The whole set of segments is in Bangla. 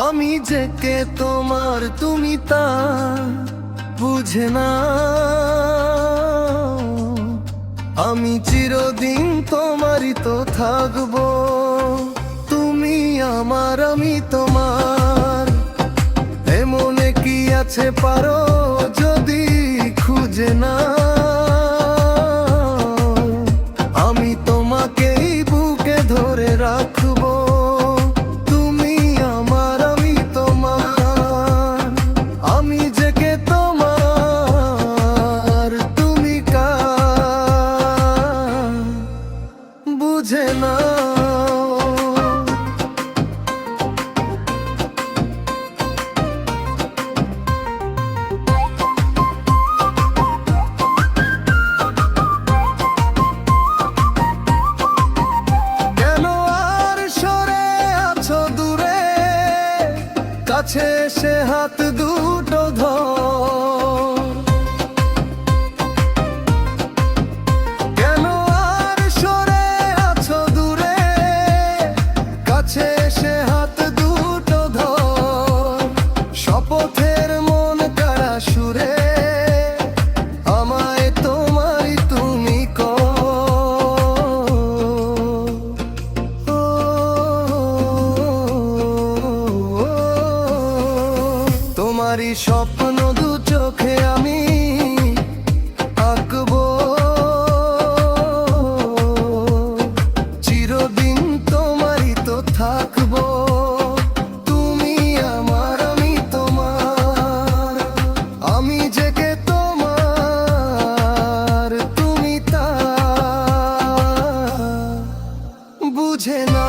আমি যে কে তোমার তুমি তা বুঝে না। আমি চিরদিন তোমারই তো থাকবো, তুমি আমার আমি তোমার। এমনে কি আছে পারো যদি খুঁজে না, আমি তোমাকেই বুকে ধরে রাখবো, তুমি আমার আমি তোমার। আমি যে কে তোমার তুমি কার বুঝে না। কাছে এসে হাত দুটো ধর, কেন আর সরে আছো দূরে? কাছে এসে হাত দুটো ধর, শপথের মন কারা সুরে আমায় তোমারই তুমি তোমারই স্বপ্ন দু চোখে আমি আঁকবো, চিরদিন তোমারই তো থাকবো, তুমি আমার আমি তোমার। আমি যে কে তোমার তুমি তা বুঝে না।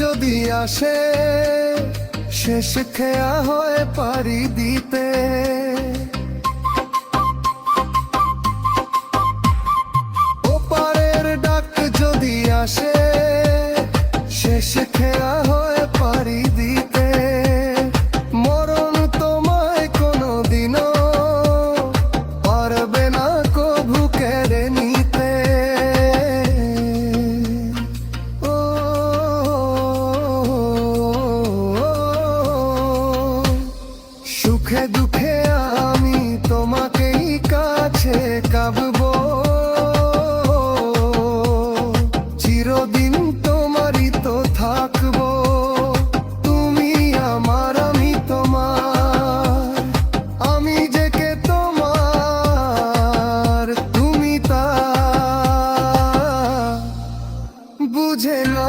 যদি আসে শেষ খেয়া হয়ে পারি দিতে, ওপারের ডাক যদি আসে শেষ খেয়া হয়ে পারি দিতে, মরণ তোমায় কোনোদিনও পারবে না কভু কেড়ে নিতে। সুখে দুঃখে আমি তোমাকেই কাছে কাববো, চিরদিন তোমারই তো থাকবো, তুমি আমার আমি তোমার। আমি যে কে তোমার তুমি তা বুঝে না।